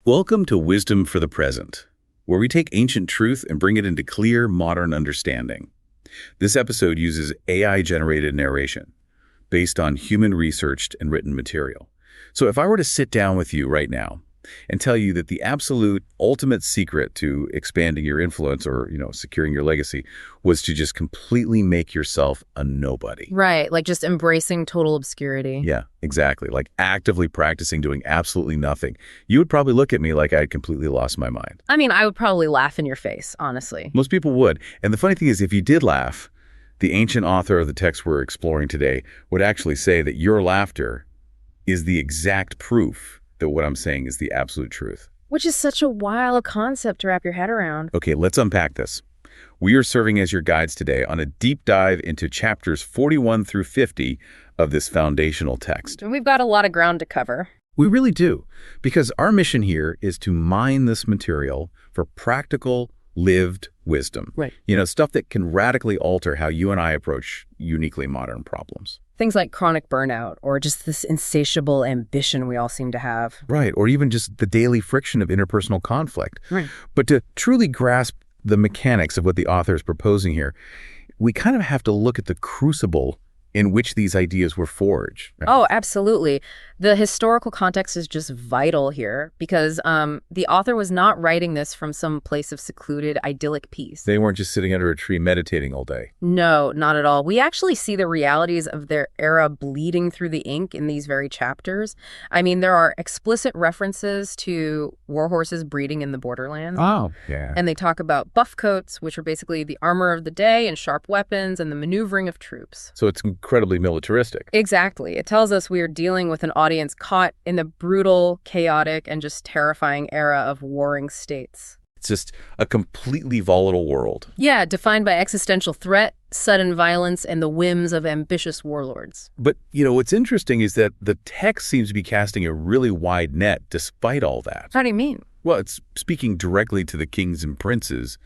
Welcome to Wisdom for the Present, where we take ancient truth and bring it into clear, modern understanding. This episode uses AI-generated narration based on human-researched and written material. So if I were to sit down with you right now and tell you that the absolute ultimate secret to expanding your influence or, securing your legacy was to just completely make yourself a nobody. Right, like just embracing total obscurity. Yeah, exactly. Like actively practicing doing absolutely nothing. You would probably look at me like I had completely lost my mind. I mean, I would probably laugh in your face, honestly. Most people would. And the funny thing is, if you did laugh, the ancient author of the text we're exploring today would actually say that your laughter is the exact proof that what I'm saying is the absolute truth. Which is such a wild concept to wrap your head around. Okay, let's unpack this. We are serving as your guides today on a deep dive into chapters 41 through 50 of this foundational text. And we've got a lot of ground to cover. We really do, because our mission here is to mine this material for practical, lived wisdom. Right. Stuff that can radically alter how you and I approach uniquely modern problems. Things like chronic burnout or just this insatiable ambition we all seem to have. Right, or even just the daily friction of interpersonal conflict. Right. But to truly grasp the mechanics of what the author is proposing here, we kind of have to look at the crucible in which these ideas were forged. Right? Oh, absolutely. The historical context is just vital here because the author was not writing this from some place of secluded, idyllic peace. They weren't just sitting under a tree meditating all day. No, not at all. We actually see the realities of their era bleeding through the ink in these very chapters. I mean, there are explicit references to war horses breeding in the borderlands. Oh, yeah. And they talk about buff coats, which are basically the armor of the day, and sharp weapons, and the maneuvering of troops. So it's incredibly militaristic. Exactly. It tells us we are dealing with an audience caught in the brutal, chaotic, and just terrifying era of warring states. It's just a completely volatile world. Yeah, defined by existential threat, sudden violence, and the whims of ambitious warlords. But, what's interesting is that the text seems to be casting a really wide net despite all that. How do you mean? Well, it's speaking directly to the kings and princes,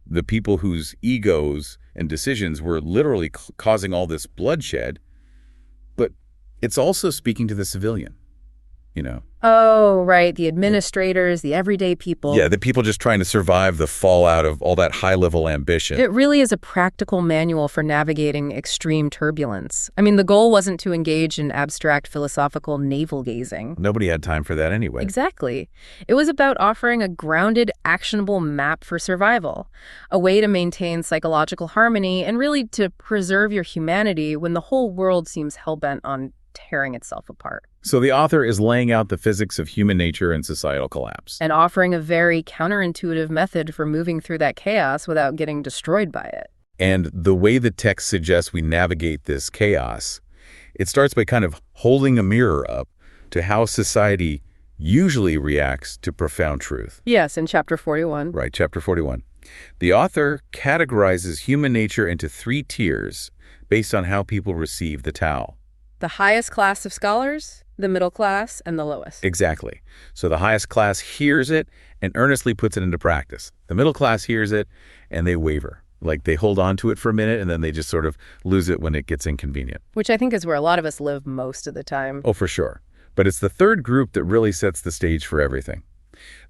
the people whose egos and decisions were literally causing all this bloodshed, but it's also speaking to the civilian, Oh, right. The administrators, the everyday people. Yeah, the people just trying to survive the fallout of all that high-level ambition. It really is a practical manual for navigating extreme turbulence. I mean, the goal wasn't to engage in abstract philosophical navel-gazing. Nobody had time for that anyway. Exactly. It was about offering a grounded, actionable map for survival, a way to maintain psychological harmony and really to preserve your humanity when the whole world seems hell-bent on tearing itself apart. So the author is laying out the physics of human nature and societal collapse. And offering a very counterintuitive method for moving through that chaos without getting destroyed by it. And the way the text suggests we navigate this chaos, it starts by kind of holding a mirror up to how society usually reacts to profound truth. Yes, in chapter 41. Right, chapter 41. The author categorizes human nature into 3 tiers based on how people receive the Tao. The highest class of scholars, the middle class, and the lowest. Exactly. So the highest class hears it and earnestly puts it into practice. The middle class hears it and they waver. Like they hold on to it for a minute and then they just sort of lose it when it gets inconvenient. Which I think is where a lot of us live most of the time. Oh, for sure. But it's the third group that really sets the stage for everything.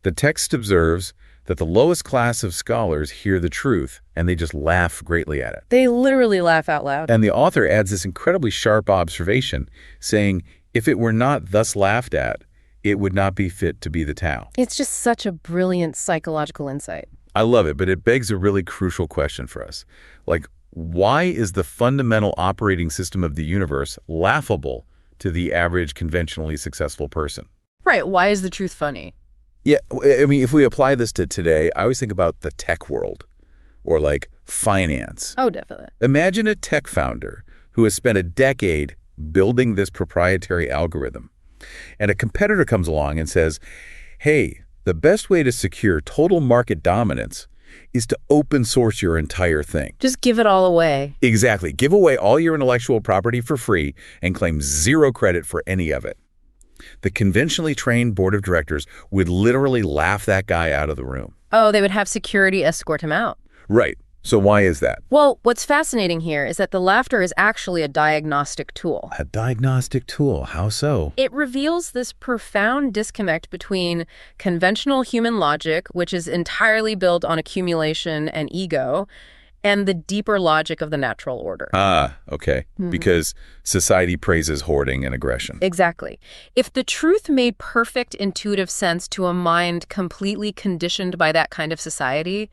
The text observes that the lowest class of scholars hear the truth and they just laugh greatly at it. They literally laugh out loud. And the author adds this incredibly sharp observation, saying, if it were not thus laughed at, it would not be fit to be the Tao. It's just such a brilliant psychological insight. I love it, but it begs a really crucial question for us. Like, why is the fundamental operating system of the universe laughable to the average conventionally successful person? Right. Why is the truth funny? Yeah, I mean, if we apply this to today, I always think about the tech world or like finance. Oh, definitely. Imagine a tech founder who has spent a decade building this proprietary algorithm. And a competitor comes along and says, hey, the best way to secure total market dominance is to open source your entire thing. Just give it all away. Exactly. Give away all your intellectual property for free and claim 0 credit for any of it. The conventionally trained board of directors would literally laugh that guy out of the room. Oh, they would have security escort him out. Right. So why is that? Well, what's fascinating here is that the laughter is actually a diagnostic tool. A diagnostic tool. How so? It reveals this profound disconnect between conventional human logic, which is entirely built on accumulation and ego, and the deeper logic of the natural order. Ah, okay. Because society praises hoarding and aggression. Exactly. If the truth made perfect intuitive sense to a mind completely conditioned by that kind of society,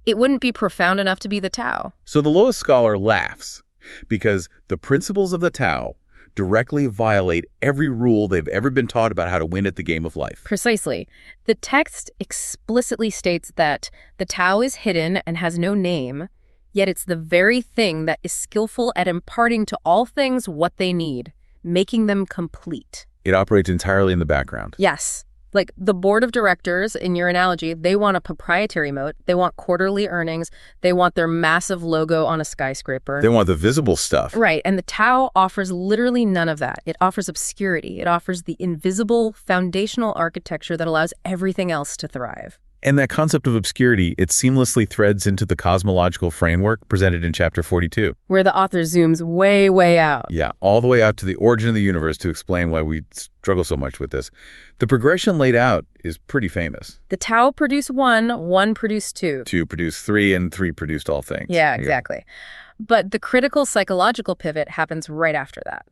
it wouldn't be profound enough to be the Tao. So the lowest scholar laughs because the principles of the Tao directly violate every rule they've ever been taught about how to win at the game of life. Precisely. The text explicitly states that the Tao is hidden and has no name, yet it's the very thing that is skillful at imparting to all things what they need, making them complete. It operates entirely in the background. Yes. Like the board of directors, in your analogy, they want a proprietary moat. They want quarterly earnings. They want their massive logo on a skyscraper. They want the visible stuff. Right. And the Tao offers literally none of that. It offers obscurity. It offers the invisible foundational architecture that allows everything else to thrive. And that concept of obscurity, it seamlessly threads into the cosmological framework presented in chapter 42. Where the author zooms way, way out. Yeah, all the way out to the origin of the universe to explain why we struggle so much with this. The progression laid out is pretty famous. The Tao produced one, one produced two. Two produced three, and three produced all things. Yeah, exactly. But the critical psychological pivot happens right after that.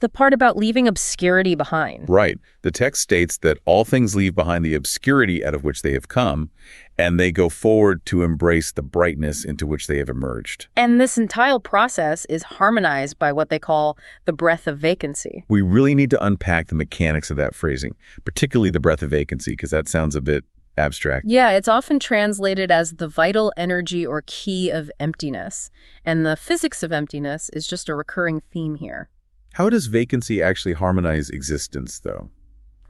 The part about leaving obscurity behind. Right. The text states that all things leave behind the obscurity out of which they have come, and they go forward to embrace the brightness into which they have emerged. And this entire process is harmonized by what they call the breath of vacancy. We really need to unpack the mechanics of that phrasing, particularly the breath of vacancy, because that sounds a bit abstract. Yeah, it's often translated as the vital energy or key of emptiness. And the physics of emptiness is just a recurring theme here. How does vacancy actually harmonize existence, though?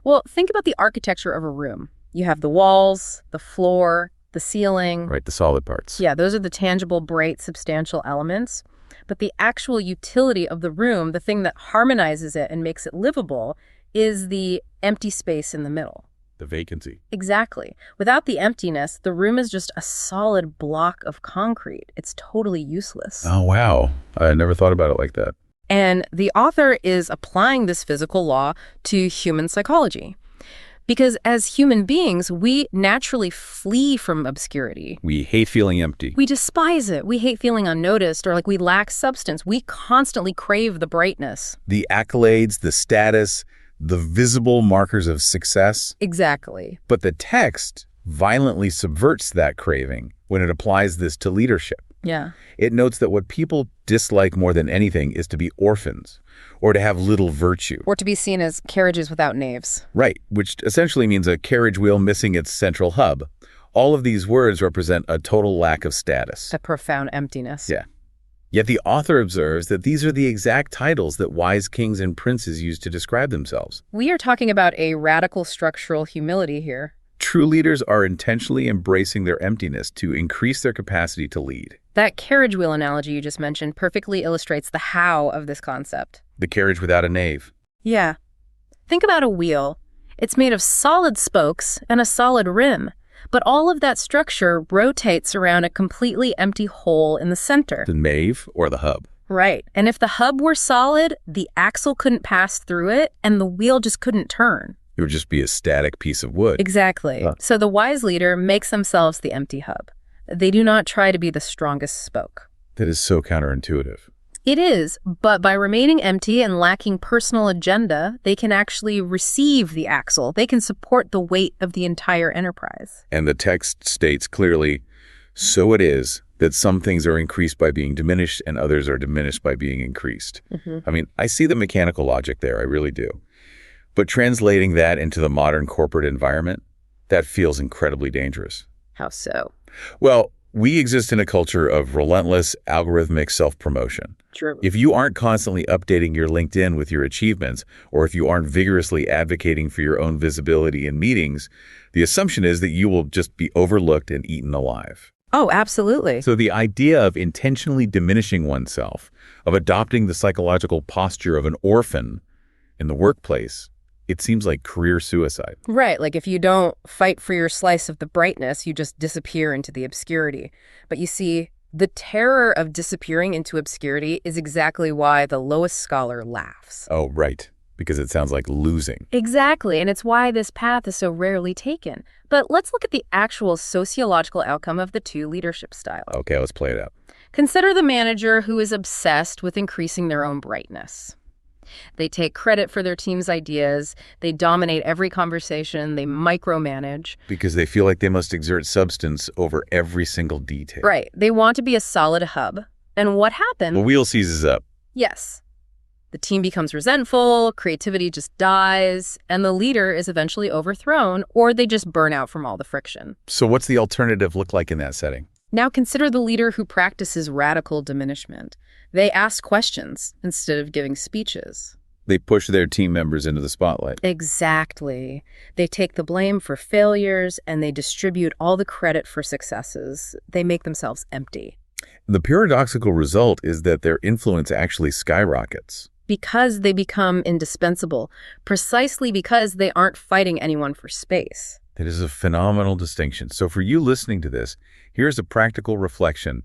Well, think about the architecture of a room. You have the walls, the floor, the ceiling. Right, the solid parts. Yeah, those are the tangible, bright, substantial elements. But the actual utility of the room, the thing that harmonizes it and makes it livable, is the empty space in the middle. The vacancy. Exactly. Without the emptiness, the room is just a solid block of concrete. It's totally useless. Oh, wow. I never thought about it like that. And the author is applying this physical law to human psychology. Because as human beings, we naturally flee from obscurity. We hate feeling empty. We despise it. We hate feeling unnoticed or like we lack substance. We constantly crave the brightness. The accolades, the status, the visible markers of success. Exactly. But the text violently subverts that craving when it applies this to leadership. Yeah. It notes that what people dislike more than anything is to be orphans or to have little virtue. Or to be seen as carriages without naves. Right, which essentially means a carriage wheel missing its central hub. All of these words represent a total lack of status. A profound emptiness. Yeah. Yet the author observes that these are the exact titles that wise kings and princes use to describe themselves. We are talking about a radical structural humility here. True leaders are intentionally embracing their emptiness to increase their capacity to lead. That carriage wheel analogy you just mentioned perfectly illustrates the how of this concept. The carriage without a nave. Yeah. Think about a wheel. It's made of solid spokes and a solid rim, but all of that structure rotates around a completely empty hole in the center. The nave or the hub. Right. And if the hub were solid, the axle couldn't pass through it and the wheel just couldn't turn. It would just be a static piece of wood. Exactly. So the wise leader makes themselves the empty hub. They do not try to be the strongest spoke. That is so counterintuitive. It is, but by remaining empty and lacking personal agenda, they can actually receive the axle. They can support the weight of the entire enterprise. And the text states clearly, so it is that some things are increased by being diminished and others are diminished by being increased. I mean, I see the mechanical logic there, I really do. But translating that into the modern corporate environment, that feels incredibly dangerous. How so? Well, we exist in a culture of relentless, algorithmic self-promotion. True. If you aren't constantly updating your LinkedIn with your achievements, or if you aren't vigorously advocating for your own visibility in meetings, the assumption is that you will just be overlooked and eaten alive. Oh, absolutely. So the idea of intentionally diminishing oneself, of adopting the psychological posture of an orphan in the workplace, it seems like career suicide. Right, like if you don't fight for your slice of the brightness, you just disappear into the obscurity. But you see, The terror of disappearing into obscurity is exactly why the lowest scholar laughs. Oh, right. Because it sounds like losing. Exactly, and it's why this path is so rarely taken. But let's look at the actual sociological outcome of the two leadership styles. Okay, let's play it out. Consider the manager who is obsessed with increasing their own brightness. They take credit for their team's ideas, they dominate every conversation, they micromanage. Because they feel like they must exert substance over every single detail. Right, they want to be a solid hub. And what happened? The wheel seizes up. Yes. The team becomes resentful, creativity just dies, and the leader is eventually overthrown, or they just burn out from all the friction. So what's the alternative look like in that setting? Now consider the leader who practices radical diminishment. They ask questions instead of giving speeches. They push their team members into the spotlight. Exactly. They take the blame for failures and they distribute all the credit for successes. They make themselves empty. The paradoxical result is that their influence actually skyrockets. Because they become indispensable, precisely because they aren't fighting anyone for space. It is a phenomenal distinction. So for you listening to this, here's a practical reflection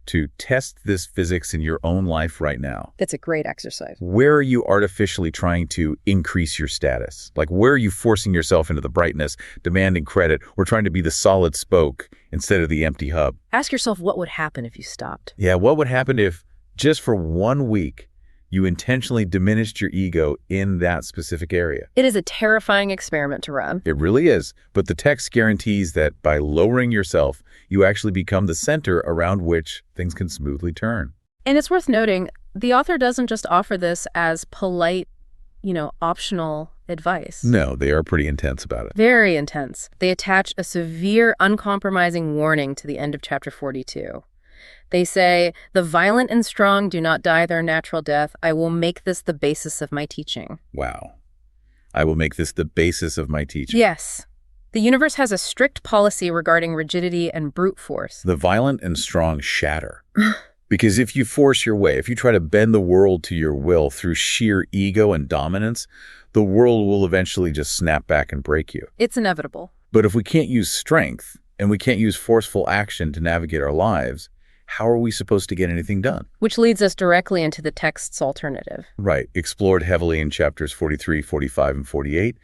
to test this physics in your own life right now. That's a great exercise. Where are you artificially trying to increase your status? Like, where are you forcing yourself into the brightness, demanding credit, or trying to be the solid spoke instead of the empty hub? Ask yourself what would happen if you stopped. Yeah, what would happen if just for 1 week you intentionally diminished your ego in that specific area? It is a terrifying experiment to run. It really is. But the text guarantees that by lowering yourself, you actually become the center around which things can smoothly turn. And it's worth noting, the author doesn't just offer this as polite, optional advice. No, they are pretty intense about it. Very intense. They attach a severe, uncompromising warning to the end of chapter 42. They say, "The violent and strong do not die their natural death. I will make this the basis of my teaching." Wow. I will make this the basis of my teaching. Yes. The universe has a strict policy regarding rigidity and brute force. The violent and strong shatter. Because if you force your way, if you try to bend the world to your will through sheer ego and dominance, the world will eventually just snap back and break you. It's inevitable. But if we can't use strength and we can't use forceful action to navigate our lives, how are we supposed to get anything done? Which leads us directly into the text's alternative. Right, explored heavily in chapters 43, 45, and 48.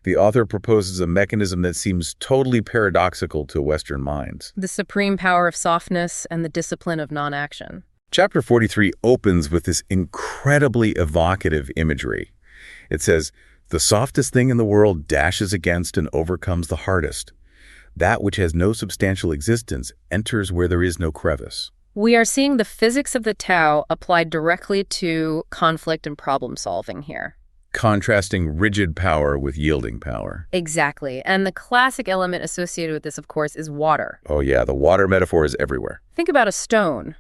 The author proposes a mechanism that seems totally paradoxical to Western minds. The supreme power of softness and the discipline of non-action. Chapter 43 opens with this incredibly evocative imagery. It says, "The softest thing in the world dashes against and overcomes the hardest. That which has no substantial existence enters where there is no crevice." We are seeing the physics of the Tao applied directly to conflict and problem solving here. Contrasting rigid power with yielding power. Exactly. And the classic element associated with this, of course, is water. Oh yeah, the water metaphor is everywhere. Think about a stone.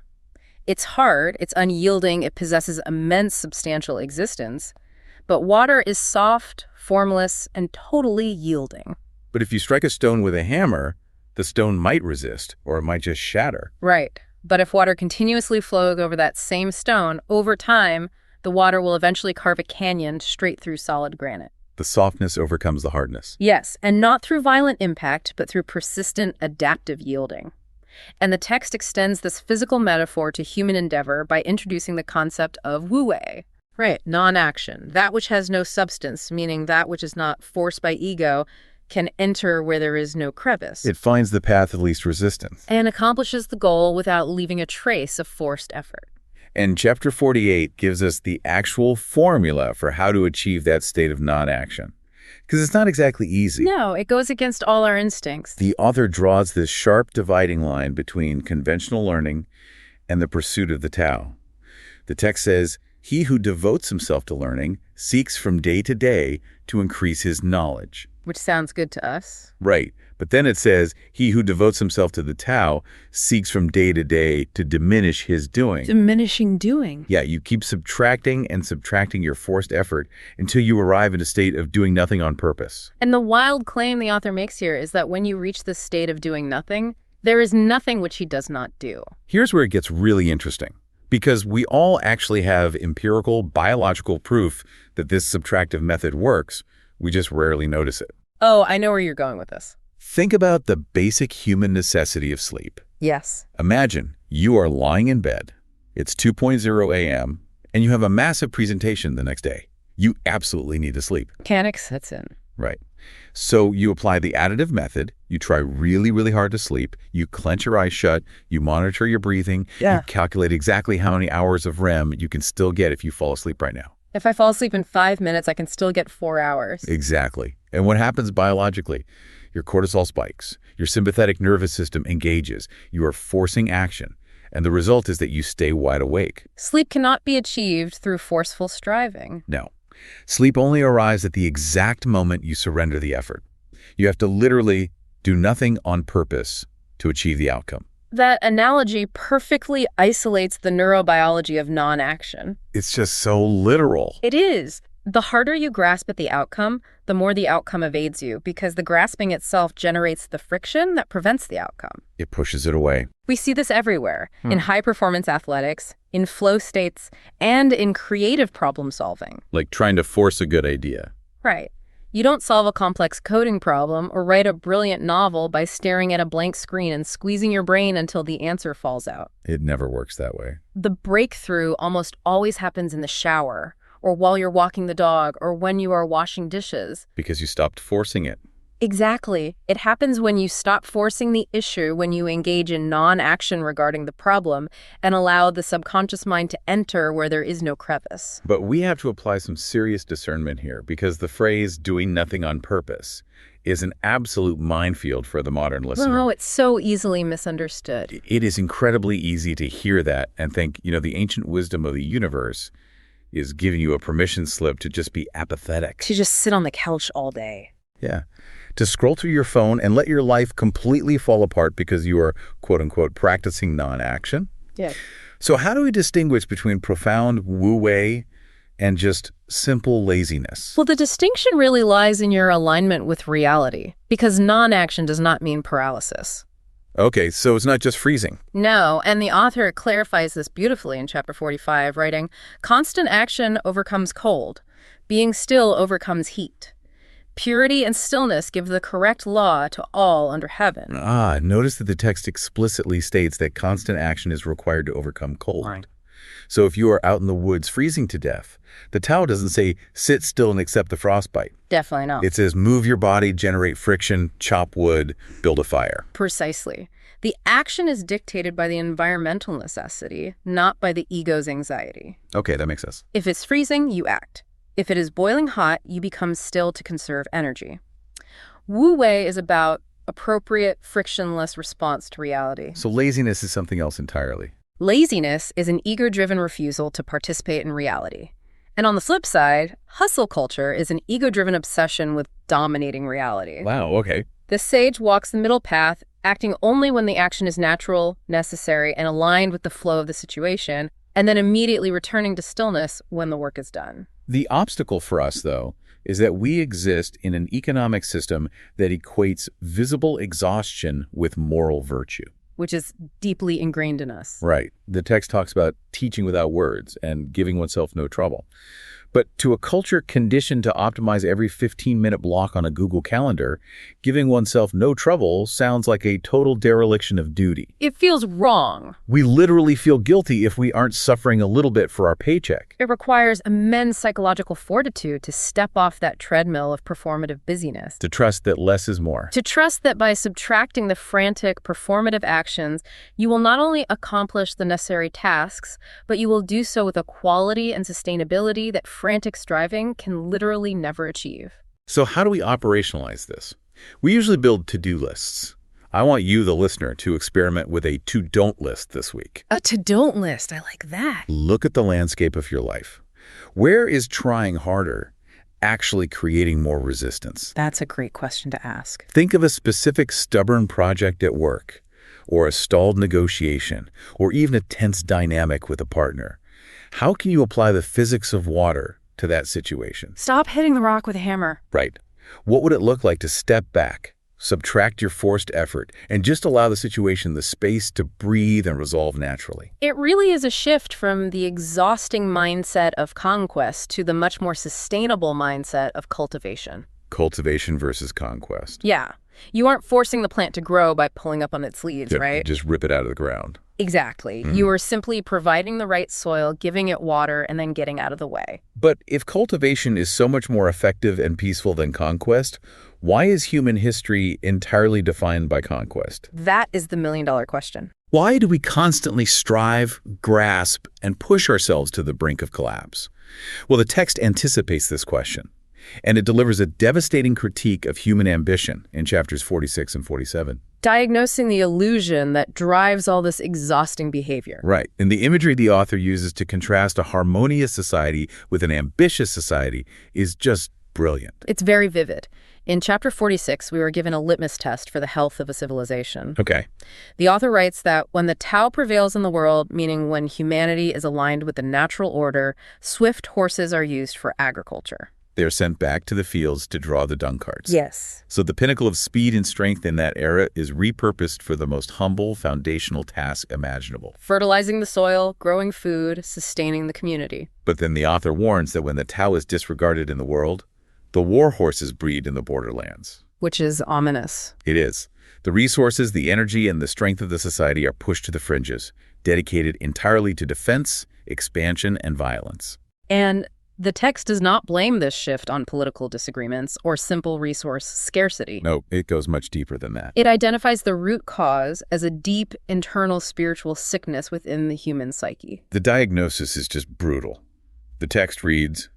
It's hard, it's unyielding, it possesses immense substantial existence. But water is soft, formless, and totally yielding. But if you strike a stone with a hammer, the stone might resist, or it might just shatter. Right. But if water continuously flows over that same stone, over time, the water will eventually carve a canyon straight through solid granite. The softness overcomes the hardness. Yes, and not through violent impact, but through persistent adaptive yielding. And the text extends this physical metaphor to human endeavor by introducing the concept of wu-wei. Right, non-action. That which has no substance, meaning that which is not forced by ego, can enter where there is no crevice. It finds the path of least resistance. And accomplishes the goal without leaving a trace of forced effort. And chapter 48 gives us the actual formula for how to achieve that state of non-action. Because it's not exactly easy. No, it goes against all our instincts. The author draws this sharp dividing line between conventional learning and the pursuit of the Tao. The text says, "He who devotes himself to learning seeks from day to day to increase his knowledge." Which sounds good to us. Right. But then it says, "He who devotes himself to the Tao seeks from day to day to diminish his doing." Diminishing doing. Yeah, you keep subtracting and subtracting your forced effort until you arrive in a state of doing nothing on purpose. And the wild claim the author makes here is that when you reach this state of doing nothing, there is nothing which he does not do. Here's where it gets really interesting. Because we all actually have empirical, biological proof that this subtractive method works. We just rarely notice it. Oh, I know where you're going with this. Think about the basic human necessity of sleep. Yes. Imagine You are lying in bed. It's 2:00 a.m., and you have a massive presentation the next day. You absolutely need to sleep. Panic sets in. Right. So you apply the additive method. You try really, really hard to sleep. You clench your eyes shut. You monitor your breathing. Yeah. You calculate exactly how many hours of REM you can still get if you fall asleep right now. If I fall asleep in 5 minutes, I can still get 4 hours. Exactly. And what happens biologically? Your cortisol spikes. Your sympathetic nervous system engages. You are forcing action. And the result is that you stay wide awake. Sleep cannot be achieved through forceful striving. No. Sleep only arrives at the exact moment you surrender the effort. You have to literally do nothing on purpose to achieve the outcome. That analogy perfectly isolates the neurobiology of non-action. It's just so literal. It is. The harder you grasp at the outcome, the more the outcome evades you, because the grasping itself generates the friction that prevents the outcome. It pushes it away. We see this everywhere, in high-performance athletics, in flow states, and in creative problem solving. Like trying to force a good idea. Right. You don't solve a complex coding problem or write a brilliant novel by staring at a blank screen and squeezing your brain until the answer falls out. It never works that way. The breakthrough almost always happens in the shower, or while you're walking the dog, or when you are washing dishes. Because you stopped forcing it. Exactly. It happens when you stop forcing the issue, when you engage in non-action regarding the problem and allow the subconscious mind to enter where there is no crevice. But we have to apply some serious discernment here, because the phrase doing nothing on purpose is an absolute minefield for the modern listener. Oh, it's so easily misunderstood. It is incredibly easy to hear that and think, the ancient wisdom of the universe is giving you a permission slip to just be apathetic. To just sit on the couch all day. Yeah. To scroll through your phone and let your life completely fall apart because you are, quote unquote, practicing non-action. Yeah. So how do we distinguish between profound wu-wei and just simple laziness? Well, the distinction really lies in your alignment with reality, because non-action does not mean paralysis. Okay, so it's not just freezing. No, and the author clarifies this beautifully in chapter 45, writing, "Constant action overcomes cold. Being still overcomes heat. Purity and stillness give the correct law to all under heaven." Notice that the text explicitly states that constant action is required to overcome cold. Right. So if you are out in the woods freezing to death, the Tao doesn't say, sit still and accept the frostbite. Definitely not. It says, move your body, generate friction, chop wood, build a fire. Precisely. The action is dictated by the environmental necessity, not by the ego's anxiety. Okay, that makes sense. If it's freezing, you act. If it is boiling hot, you become still to conserve energy. Wu Wei is about appropriate, frictionless response to reality. So laziness is something else entirely. Laziness is an ego-driven refusal to participate in reality. And on the flip side, hustle culture is an ego-driven obsession with dominating reality. Wow, okay. The sage walks the middle path, acting only when the action is natural, necessary, and aligned with the flow of the situation, and then immediately returning to stillness when the work is done. The obstacle for us, though, is that we exist in an economic system that equates visible exhaustion with moral virtue. Which is deeply ingrained in us. Right. The text talks about teaching without words and giving oneself no trouble. But to a culture conditioned to optimize every 15-minute block on a Google Calendar, giving oneself no trouble sounds like a total dereliction of duty. It feels wrong. We literally feel guilty if we aren't suffering a little bit for our paycheck. It requires immense psychological fortitude to step off that treadmill of performative busyness. To trust that less is more. To trust that by subtracting the frantic, performative actions, you will not only accomplish the necessary tasks, but you will do so with a quality and sustainability that frantic striving can literally never achieve. So how do we operationalize this? We usually build to-do lists. I want you, the listener, to experiment with a to-don't list this week. A to-don't list, I like that. Look at the landscape of your life. Where is trying harder actually creating more resistance? That's a great question to ask. Think of a specific stubborn project at work, or a stalled negotiation, or even a tense dynamic with a partner. How can you apply the physics of water to that situation? Stop hitting the rock with a hammer. Right. What would it look like to step back, subtract your forced effort, and just allow the situation the space to breathe and resolve naturally? It really is a shift from the exhausting mindset of conquest to the much more sustainable mindset of cultivation. Cultivation versus conquest. Yeah. You aren't forcing the plant to grow by pulling up on its leaves, Yep, right? just rip it out of the ground. Exactly. You are simply providing the right soil, giving it water, and then getting out of the way. But if cultivation is so much more effective and peaceful than conquest, why is human history entirely defined by conquest? That is the million-dollar question. Why do we constantly strive, grasp, and push ourselves to the brink of collapse? Well, the text anticipates this question, and it delivers a devastating critique of human ambition in chapters 46 and 47. Diagnosing the illusion that drives all this exhausting behavior. Right. And the imagery the author uses to contrast a harmonious society with an ambitious society is just brilliant. It's very vivid. In chapter 46, we were given a litmus test for the health of a civilization. Okay. The author writes that when the Tao prevails in the world, meaning when humanity is aligned with the natural order, swift horses are used for agriculture. They are sent back to the fields to draw the dung carts. Yes. So the pinnacle of speed and strength in that era is repurposed for the most humble, foundational task imaginable. Fertilizing the soil, growing food, sustaining the community. But then the author warns that when the Tao is disregarded in the world, the war horses breed in the borderlands. Which is ominous. It is. The resources, the energy, and the strength of the society are pushed to the fringes, dedicated entirely to defense, expansion, and violence. And the text does not blame this shift on political disagreements or simple resource scarcity. No, it goes much deeper than that. It identifies the root cause as a deep internal spiritual sickness within the human psyche. The diagnosis is just brutal. The text reads,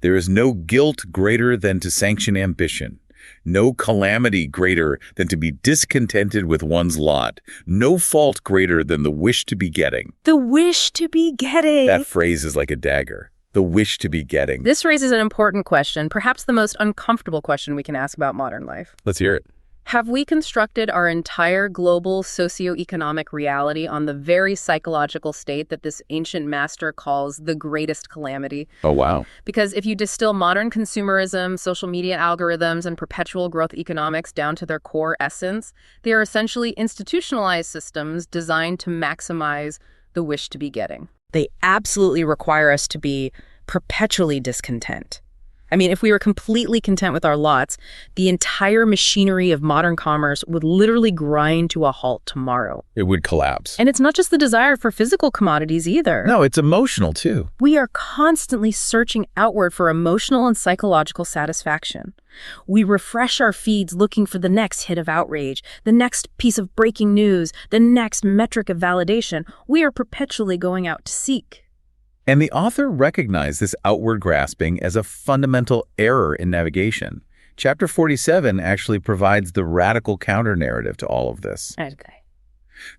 "There is no guilt greater than to sanction ambition, no calamity greater than to be discontented with one's lot, no fault greater than the wish to be getting." The wish to be getting. That phrase is like a dagger. The wish to be getting. This raises an important question, perhaps the most uncomfortable question we can ask about modern life. Let's hear it. Have we constructed our entire global socioeconomic reality on the very psychological state that this ancient master calls the greatest calamity? Oh, wow. Because if you distill modern consumerism, social media algorithms, and perpetual growth economics down to their core essence, they are essentially institutionalized systems designed to maximize the wish to be getting. They absolutely require us to be perpetually discontent. I mean, if we were completely content with our lots, the entire machinery of modern commerce would literally grind to a halt tomorrow. It would collapse. And it's not just the desire for physical commodities either. No, it's emotional too. We are constantly searching outward for emotional and psychological satisfaction. We refresh our feeds looking for the next hit of outrage, the next piece of breaking news, the next metric of validation. We are perpetually going out to seek. And the author recognized this outward grasping as a fundamental error in navigation. Chapter 47 actually provides the radical counter-narrative to all of this. Okay.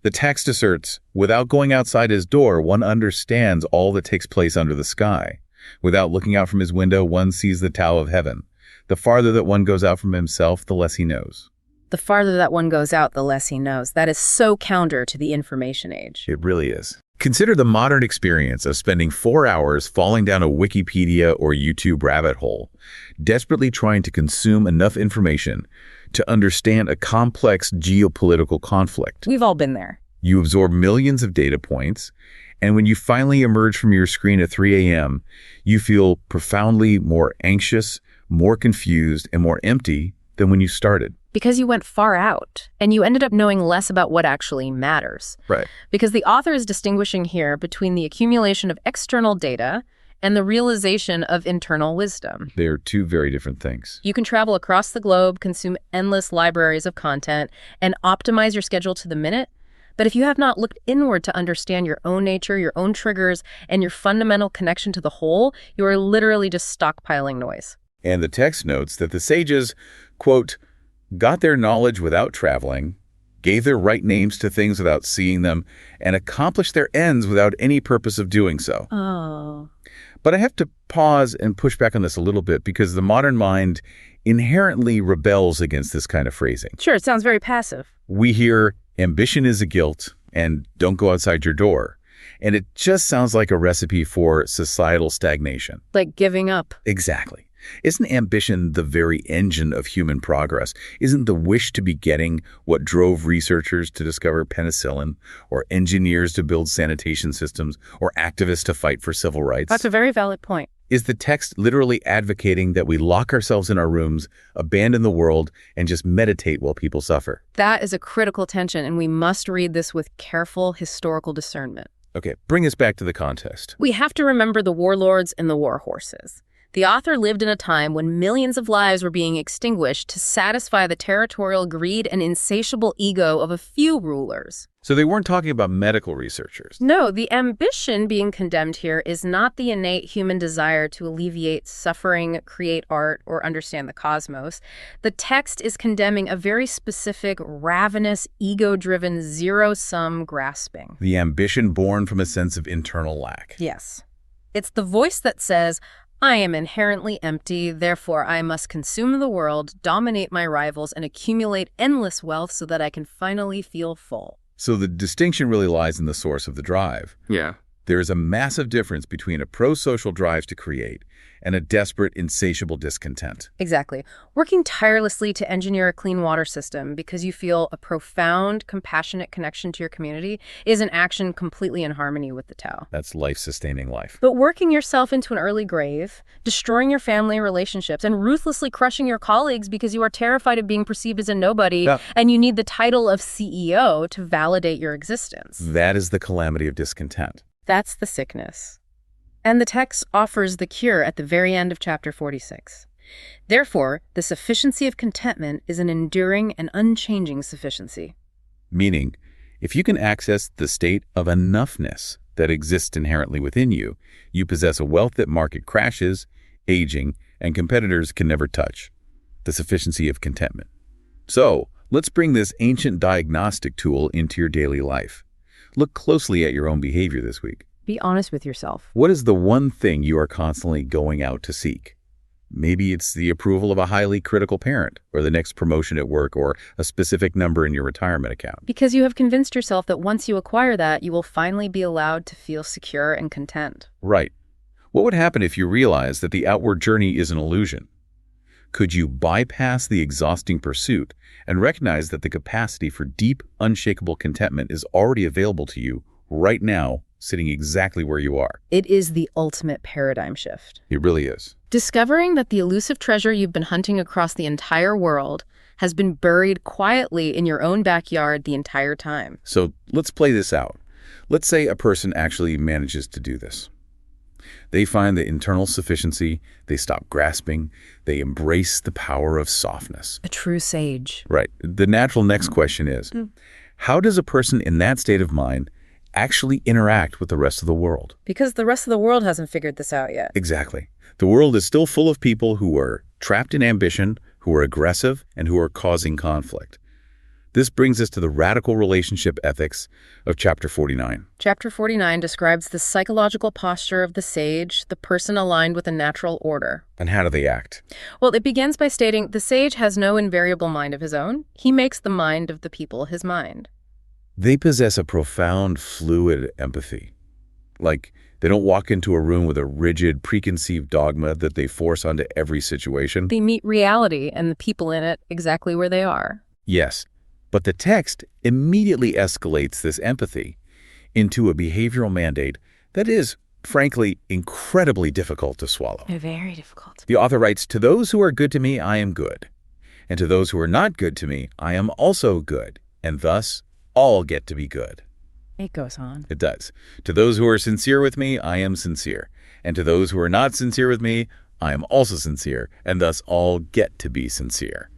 The text asserts, without going outside his door, one understands all that takes place under the sky. Without looking out from his window, one sees the Tao of heaven. The farther that one goes out from himself, the less he knows. The farther that one goes out, the less he knows. That is so counter to the information age. It really is. Consider the modern experience of spending 4 hours falling down a Wikipedia or YouTube rabbit hole, desperately trying to consume enough information to understand a complex geopolitical conflict. We've all been there. You absorb millions of data points, and when you finally emerge from your screen at 3 a.m., you feel profoundly more anxious, more confused, and more empty than when you started. Because you went far out, and you ended up knowing less about what actually matters. Right. Because the author is distinguishing here between the accumulation of external data and the realization of internal wisdom. They are two very different things. You can travel across the globe, consume endless libraries of content, and optimize your schedule to the minute. But if you have not looked inward to understand your own nature, your own triggers, and your fundamental connection to the whole, you are literally just stockpiling noise. And the text notes that the sages, quote, got their knowledge without traveling, gave their right names to things without seeing them, and accomplished their ends without any purpose of doing so. Oh. But I have to pause and push back on this a little bit because the modern mind inherently rebels against this kind of phrasing. Sure, it sounds very passive. We hear ambition is a guilt and don't go outside your door. And it just sounds like a recipe for societal stagnation. Like giving up. Exactly. Isn't ambition the very engine of human progress? Isn't the wish to be getting what drove researchers to discover penicillin, or engineers to build sanitation systems, or activists to fight for civil rights? That's a very valid point. Is the text literally advocating that we lock ourselves in our rooms, abandon the world, and just meditate while people suffer? That is a critical tension, and we must read this with careful historical discernment. Okay, bring us back to the context. We have to remember the warlords and the war horses. The author lived in a time when millions of lives were being extinguished to satisfy the territorial greed and insatiable ego of a few rulers. So they weren't talking about medical researchers. No, the ambition being condemned here is not the innate human desire to alleviate suffering, create art, or understand the cosmos. The text is condemning a very specific, ravenous, ego-driven, zero-sum grasping. The ambition born from a sense of internal lack. Yes. It's the voice that says, I am inherently empty, therefore I must consume the world, dominate my rivals, and accumulate endless wealth so that I can finally feel full. So the distinction really lies in the source of the drive. Yeah. There is a massive difference between a pro-social drive to create and a desperate, insatiable discontent. Exactly. Working tirelessly to engineer a clean water system because you feel a profound, compassionate connection to your community is an action completely in harmony with the Tao. That's life-sustaining life. But working yourself into an early grave, destroying your family relationships, and ruthlessly crushing your colleagues because you are terrified of being perceived as a nobody, and you need the title of CEO to validate your existence. That is the calamity of discontent. That's the sickness. And the text offers the cure at the very end of chapter 46. Therefore, the sufficiency of contentment is an enduring and unchanging sufficiency. Meaning, if you can access the state of enoughness that exists inherently within you, you possess a wealth that market crashes, aging, and competitors can never touch. The sufficiency of contentment. So, let's bring this ancient diagnostic tool into your daily life. Look closely at your own behavior this week. Be honest with yourself. What is the one thing you are constantly going out to seek? Maybe it's the approval of a highly critical parent, or the next promotion at work, or a specific number in your retirement account. Because you have convinced yourself that once you acquire that, you will finally be allowed to feel secure and content. Right. What would happen if you realized that the outward journey is an illusion? Could you bypass the exhausting pursuit and recognize that the capacity for deep, unshakable contentment is already available to you right now, sitting exactly where you are? It is the ultimate paradigm shift. It really is. Discovering that the elusive treasure you've been hunting across the entire world has been buried quietly in your own backyard the entire time. So let's play this out. Let's say a person actually manages to do this. They find the internal sufficiency, they stop grasping, they embrace the power of softness. A true sage. Right. The natural next question is, how does a person in that state of mind actually interact with the rest of the world? Because the rest of the world hasn't figured this out yet. Exactly. The world is still full of people who are trapped in ambition, who are aggressive, and who are causing conflict. This brings us to the radical relationship ethics of Chapter 49. Chapter 49 describes the psychological posture of the sage, the person aligned with a natural order. And how do they act? Well, it begins by stating the sage has no invariable mind of his own. He makes the mind of the people his mind. They possess a profound, fluid empathy. Like, they don't walk into a room with a rigid, preconceived dogma that they force onto every situation. They meet reality and the people in it exactly where they are. Yes. But the text immediately escalates this empathy into a behavioral mandate that is, frankly, incredibly difficult to swallow. Very difficult. The author writes, "To those who are good to me, I am good. And to those who are not good to me, I am also good. And thus, all get to be good." It goes on. It does. "To those who are sincere with me, I am sincere. And to those who are not sincere with me, I am also sincere. And thus, all get to be sincere."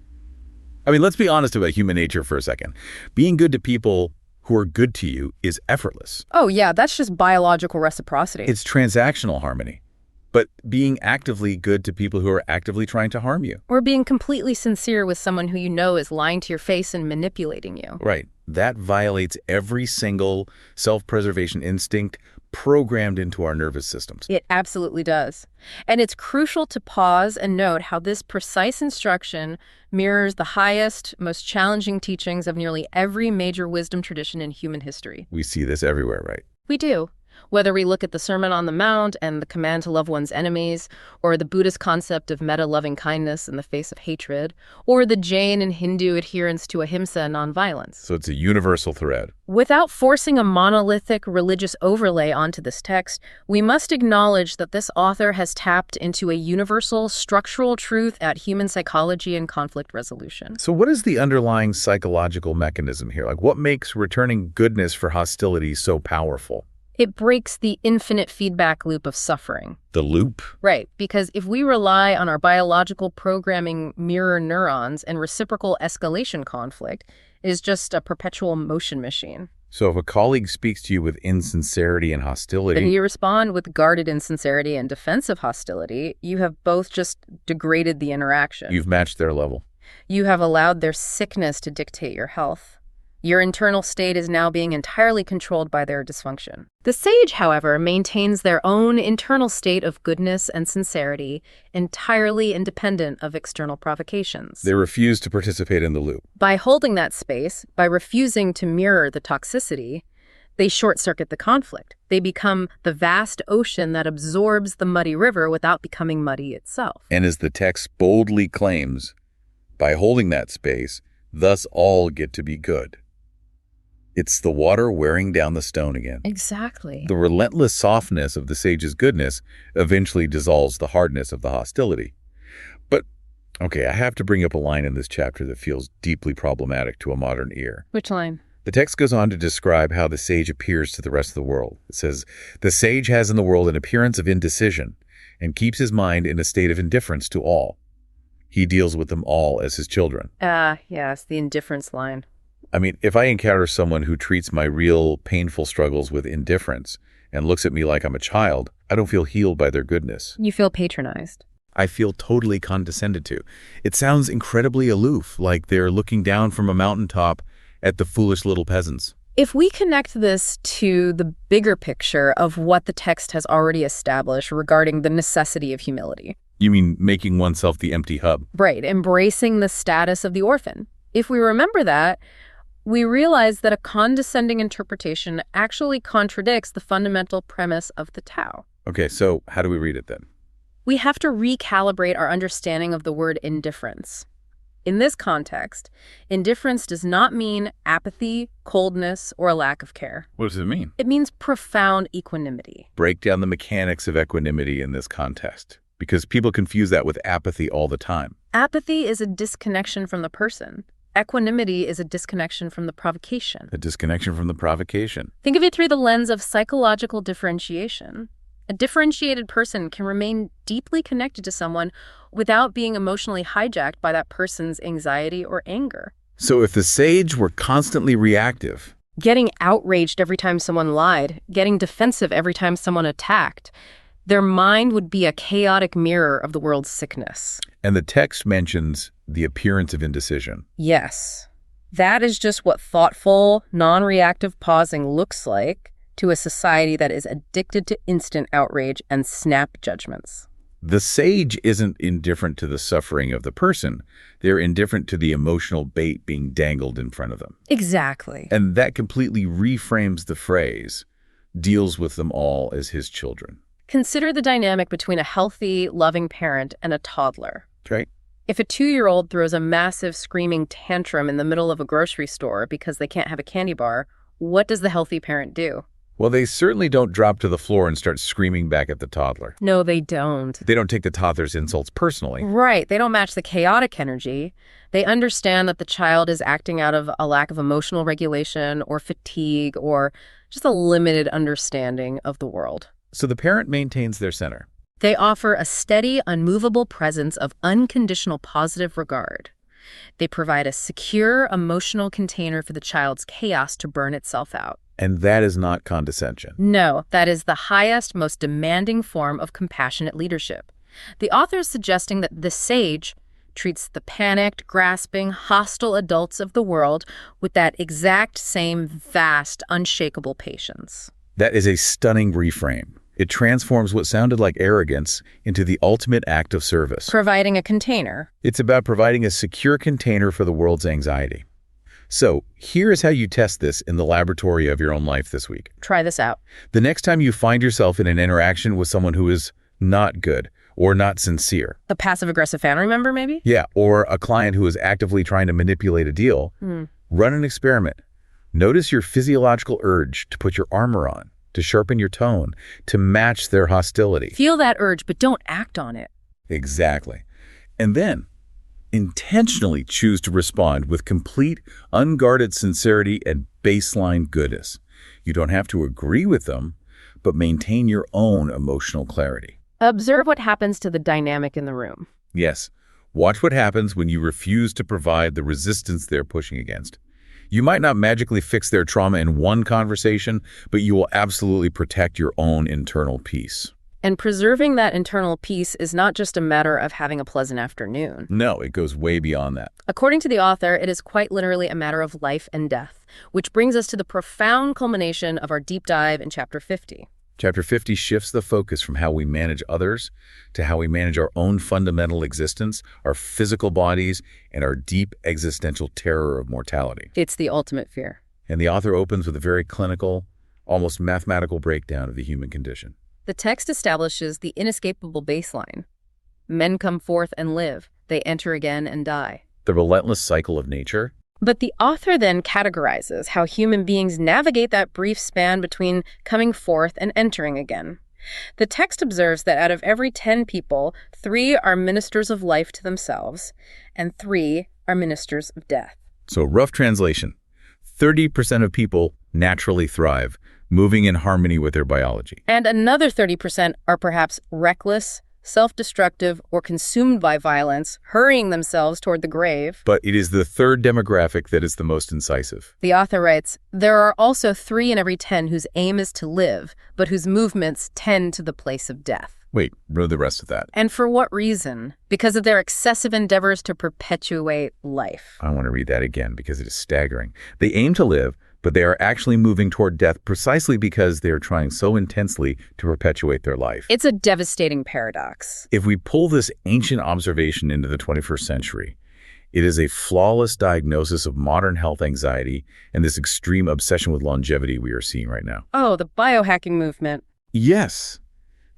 I mean, let's be honest about human nature for a second. Being good to people who are good to you is effortless. Oh, yeah, that's just biological reciprocity. It's transactional harmony. But being actively good to people who are actively trying to harm you. Or being completely sincere with someone who you know is lying to your face and manipulating you. Right. That violates every single self-preservation instinct programmed into our nervous systems. It absolutely does. And it's crucial to pause and note how this precise instruction mirrors the highest, most challenging teachings of nearly every major wisdom tradition in human history. We see this everywhere, right? We do. Whether we look at the Sermon on the Mount and the command to love one's enemies, or the Buddhist concept of meta-loving kindness in the face of hatred, or the Jain and Hindu adherence to ahimsa and nonviolence. So it's a universal thread. Without forcing a monolithic religious overlay onto this text, we must acknowledge that this author has tapped into a universal structural truth at human psychology and conflict resolution. So what is the underlying psychological mechanism here? Like, what makes returning goodness for hostility so powerful? It breaks the infinite feedback loop of suffering. The loop? Right, because if we rely on our biological programming mirror neurons and reciprocal escalation conflict, it is just a perpetual motion machine. So if a colleague speaks to you with insincerity and hostility, then you respond with guarded insincerity and defensive hostility, you have both just degraded the interaction. you've matched their level. You have allowed their sickness to dictate your health. Your internal state is now being entirely controlled by their dysfunction. The sage, however, maintains their own internal state of goodness and sincerity, entirely independent of external provocations. They refuse to participate in the loop. By holding that space, by refusing to mirror the toxicity, they short-circuit the conflict. They become the vast ocean that absorbs the muddy river without becoming muddy itself. And as the text boldly claims, by holding that space, thus all get to be good. It's the water wearing down the stone again. Exactly. The relentless softness of the sage's goodness eventually dissolves the hardness of the hostility. But, okay, I have to bring up a line in this chapter that feels deeply problematic to a modern ear. Which line? The text goes on to describe how the sage appears to the rest of the world. It says, "The sage has in the world an appearance of indecision and keeps his mind in a state of indifference to all. He deals with them all as his children." Yes, the indifference line. I mean, if I encounter someone who treats my real painful struggles with indifference and looks at me like I'm a child, I don't feel healed by their goodness. You feel patronized. I feel totally condescended to. It sounds incredibly aloof, like they're looking down from a mountaintop at the foolish little peasants. If we connect this to the bigger picture of what the text has already established regarding the necessity of humility. You mean making oneself the empty hub? Right, embracing the status of the orphan. If we remember that, we realize that a condescending interpretation actually contradicts the fundamental premise of the Tao. Okay, so how do we read it then? We have to recalibrate our understanding of the word indifference. In this context, indifference does not mean apathy, coldness, or a lack of care. What does it mean? It means profound equanimity. Break down the mechanics of equanimity in this context, because people confuse that with apathy all the time. Apathy is a disconnection from the person. Equanimity is a disconnection from the provocation. A disconnection from the provocation. Think of it through the lens of psychological differentiation. A differentiated person can remain deeply connected to someone without being emotionally hijacked by that person's anxiety or anger. So if the sage were constantly reactive, Getting outraged every time someone lied, getting defensive every time someone attacked, their mind would be a chaotic mirror of the world's sickness. and the text mentions the appearance of indecision. Yes, that is just what thoughtful, non-reactive pausing looks like to a society that is addicted to instant outrage and snap judgments. The sage isn't indifferent to the suffering of the person. They're indifferent to the emotional bait being dangled in front of them. Exactly. And that completely reframes the phrase, deals with them all as his children. Consider the dynamic between a healthy, loving parent and a toddler. Right? If a 2-year-old throws a massive screaming tantrum in the middle of a grocery store because they can't have a candy bar, what does the healthy parent do? Well, they certainly don't drop to the floor and start screaming back at the toddler. No, they don't. They don't take the toddler's insults personally. Right. They don't match the chaotic energy. They understand that the child is acting out of a lack of emotional regulation or fatigue or just a limited understanding of the world. So the parent maintains their center. They offer a steady, unmovable presence of unconditional positive regard. They provide a secure emotional container for the child's chaos to burn itself out. And that is not condescension. No, that is the highest, most demanding form of compassionate leadership. The author is suggesting that the sage treats the panicked, grasping, hostile adults of the world with that exact same vast, unshakable patience. That is a stunning reframe. It transforms what sounded like arrogance into the ultimate act of service. Providing a container. It's about providing a secure container for the world's anxiety. So here is how you test this in the laboratory of your own life this week. Try this out. The next time you find yourself in an interaction with someone who is not good or not sincere. A passive-aggressive family member, maybe? Yeah, or a client who is actively trying to manipulate a deal. Run an experiment. Notice your physiological urge to put your armor on, to sharpen your tone, to match their hostility. Feel that urge, but don't act on it. Exactly. And then intentionally choose to respond with complete, unguarded sincerity and baseline goodness. You don't have to agree with them, but maintain your own emotional clarity. Observe what happens to the dynamic in the room. Yes. Watch what happens when you refuse to provide the resistance they're pushing against. You might not magically fix their trauma in one conversation, but you will absolutely protect your own internal peace. And preserving that internal peace is not just a matter of having a pleasant afternoon. No, it goes way beyond that. According to the author, it is quite literally a matter of life and death, which brings us to the profound culmination of our deep dive in Chapter 50. Chapter 50 shifts the focus from how we manage others to how we manage our own fundamental existence, our physical bodies, and our deep existential terror of mortality. It's the ultimate fear. And the author opens with a very clinical, almost mathematical breakdown of the human condition. The text establishes the inescapable baseline. Men come forth and live. They enter again and die. The relentless cycle of nature. But the author then categorizes how human beings navigate that brief span between coming forth and entering again. The text observes that out of every 10 people, 3 are ministers of life to themselves, and 3 are ministers of death. So rough translation, 30% of people naturally thrive, moving in harmony with their biology. And another 30% are perhaps reckless, self-destructive, or consumed by violence, hurrying themselves toward the grave. But it is the third demographic that is the most incisive. The author writes, there are also 3 in every 10 whose aim is to live, but whose movements tend to the place of death. Wait, read the rest of that. And for what reason? Because of their excessive endeavors to perpetuate life. I want to read that again because it is staggering. They aim to live, but they are actually moving toward death precisely because they are trying so intensely to perpetuate their life. It's a devastating paradox. If we pull this ancient observation into the 21st century, it is a flawless diagnosis of modern health anxiety and this extreme obsession with longevity we are seeing right now. Oh, the biohacking movement. Yes.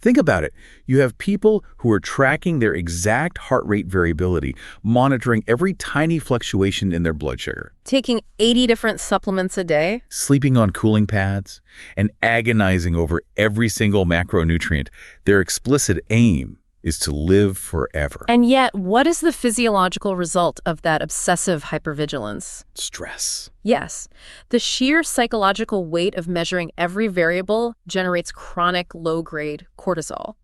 Think about it. You have people who are tracking their exact heart rate variability, monitoring every tiny fluctuation in their blood sugar, taking 80 different supplements a day, sleeping on cooling pads, and agonizing over every single macronutrient. Their explicit aim is to live forever. And yet, what is the physiological result of that obsessive hypervigilance? Stress. Yes. The sheer psychological weight of measuring every variable generates chronic low-grade cortisol.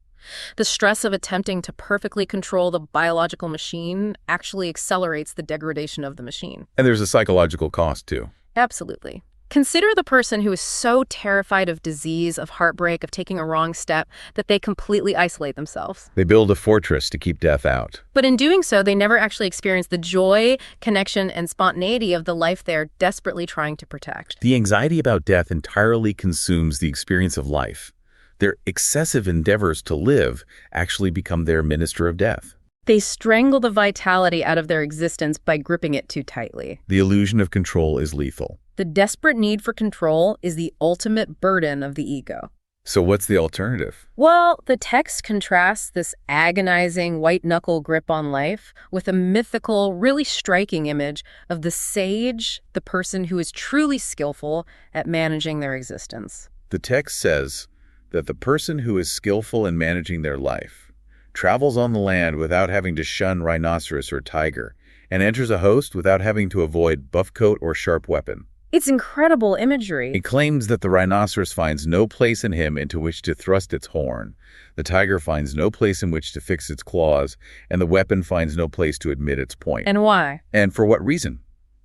The stress of attempting to perfectly control the biological machine actually accelerates the degradation of the machine. And there's a psychological cost, too. Absolutely. Consider the person who is so terrified of disease, of heartbreak, of taking a wrong step, that they completely isolate themselves. They build a fortress to keep death out. But in doing so, they never actually experience the joy, connection, and spontaneity of the life they're desperately trying to protect. The anxiety about death entirely consumes the experience of life. Their excessive endeavors to live actually become their minister of death. They strangle the vitality out of their existence by gripping it too tightly. The illusion of control is lethal. The desperate need for control is the ultimate burden of the ego. So what's the alternative? Well, the text contrasts this agonizing white-knuckle grip on life with a mythical, really striking image of the sage, the person who is truly skillful at managing their existence. The text says that the person who is skillful in managing their life travels on the land without having to shun rhinoceros or tiger, and enters a host without having to avoid buff coat or sharp weapon. It's incredible imagery. It claims that the rhinoceros finds no place in him into which to thrust its horn. The tiger finds no place in which to fix its claws, and the weapon finds no place to admit its point. And why? And for what reason?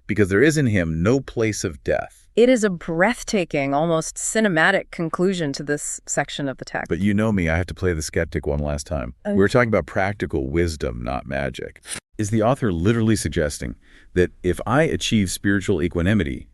Because there is in him no place of death. It is a breathtaking, almost cinematic conclusion to this section of the text. But you know me, I have to play the skeptic one last time. Okay. We're talking about practical wisdom, not magic. Is the author literally suggesting that if I achieve spiritual equanimity,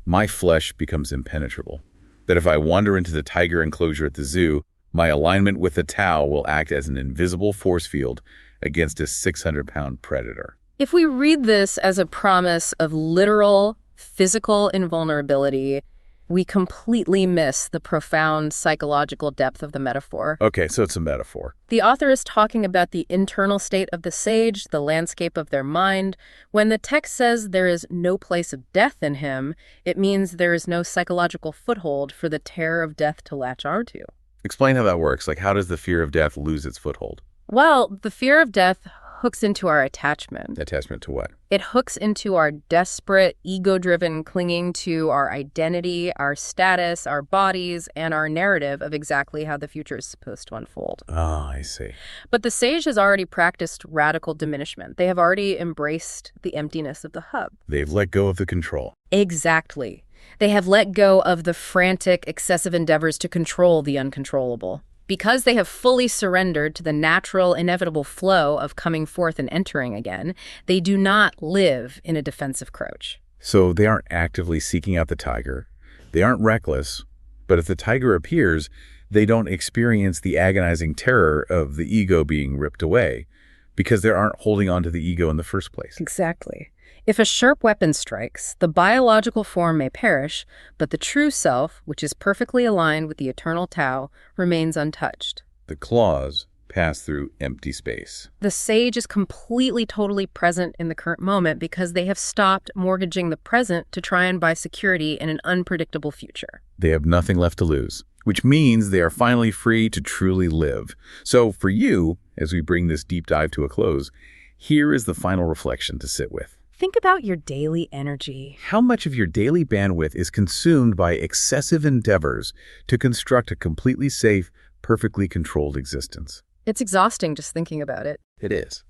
my flesh becomes impenetrable? That if I wander into the tiger enclosure at the zoo, my alignment with the Tao will act as an invisible force field against a 600-pound predator? If we read this as a promise of literal, physical invulnerability, we completely miss the profound psychological depth of the metaphor. Okay, so it's a metaphor. The author is talking about the internal state of the sage, the landscape of their mind. When the text says there is no place of death in him, it means there is no psychological foothold for the terror of death to latch onto. Explain how that works. Like, how does the fear of death lose its foothold? Well, the fear of death hooks into our attachment. Attachment to what? It hooks into our desperate, ego-driven clinging to our identity, our status, our bodies, and our narrative of exactly how the future is supposed to unfold. Ah, I see. But the sage has already practiced radical diminishment. They have already embraced the emptiness of the hub. They've let go of the control. Exactly. They have let go of the frantic, excessive endeavors to control the uncontrollable. Because they have fully surrendered to the natural, inevitable flow of coming forth and entering again, they do not live in a defensive crouch. So they aren't actively seeking out the tiger. They aren't reckless. But if the tiger appears, they don't experience the agonizing terror of the ego being ripped away because they aren't holding on to the ego in the first place. Exactly. If a sharp weapon strikes, the biological form may perish, but the true self, which is perfectly aligned with the eternal Tao, remains untouched. The claws pass through empty space. The sage is completely, totally present in the current moment because they have stopped mortgaging the present to try and buy security in an unpredictable future. They have nothing left to lose, which means they are finally free to truly live. So for you, as we bring this deep dive to a close, here is the final reflection to sit with. Think about your daily energy. How much of your daily bandwidth is consumed by excessive endeavors to construct a completely safe, perfectly controlled existence? It's exhausting just thinking about it. It is.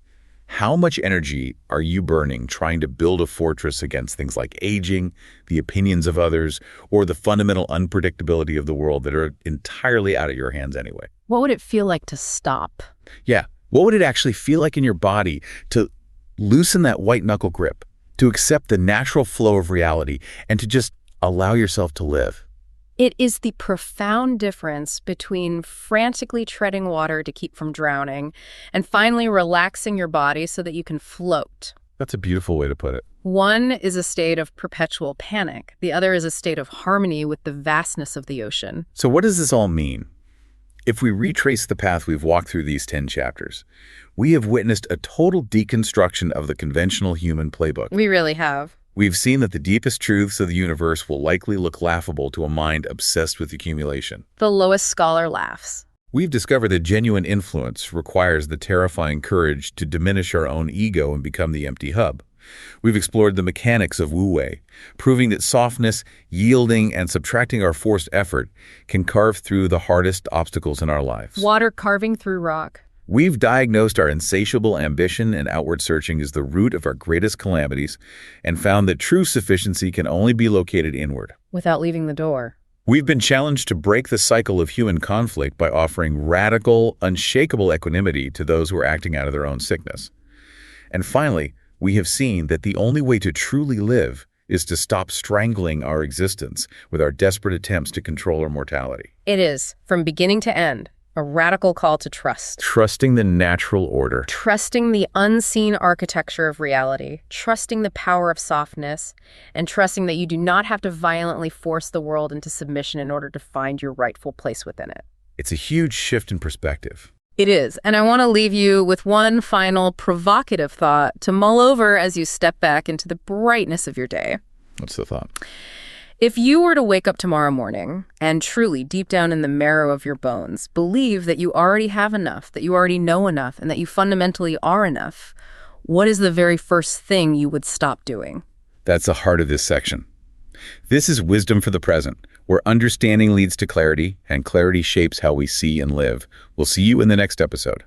How much energy are you burning trying to build a fortress against things like aging, the opinions of others, or the fundamental unpredictability of the world that are entirely out of your hands anyway? What would it feel like to stop? Yeah. What would it actually feel like in your body to loosen that white-knuckle grip, to accept the natural flow of reality, and to just allow yourself to live? It is the profound difference between frantically treading water to keep from drowning and finally relaxing your body so that you can float. That's a beautiful way to put it. One is a state of perpetual panic. The other is a state of harmony with the vastness of the ocean. So what does this all mean? If we retrace the path we've walked through these 10 chapters, we have witnessed a total deconstruction of the conventional human playbook. We really have. We've seen that the deepest truths of the universe will likely look laughable to a mind obsessed with accumulation. The lowest scholar laughs. We've discovered that genuine influence requires the terrifying courage to diminish our own ego and become the empty hub. We've explored the mechanics of wu-wei, proving that softness, yielding, and subtracting our forced effort can carve through the hardest obstacles in our lives. Water carving through rock. We've diagnosed our insatiable ambition and outward searching as the root of our greatest calamities and found that true sufficiency can only be located inward. Without leaving the door. We've been challenged to break the cycle of human conflict by offering radical, unshakable equanimity to those who are acting out of their own sickness. And finally, we have seen that the only way to truly live is to stop strangling our existence with our desperate attempts to control our mortality. It is, from beginning to end, a radical call to trust. Trusting the natural order. Trusting the unseen architecture of reality. Trusting the power of softness. And trusting that you do not have to violently force the world into submission in order to find your rightful place within it. It's a huge shift in perspective. It is. And I want to leave you with one final provocative thought to mull over as you step back into the brightness of your day. What's the thought? If you were to wake up tomorrow morning and truly, deep down in the marrow of your bones, believe that you already have enough, that you already know enough, and that you fundamentally are enough, what is the very first thing you would stop doing? That's the heart of this section. This is Wisdom for the Present, where understanding leads to clarity, and clarity shapes how we see and live. We'll see you in the next episode.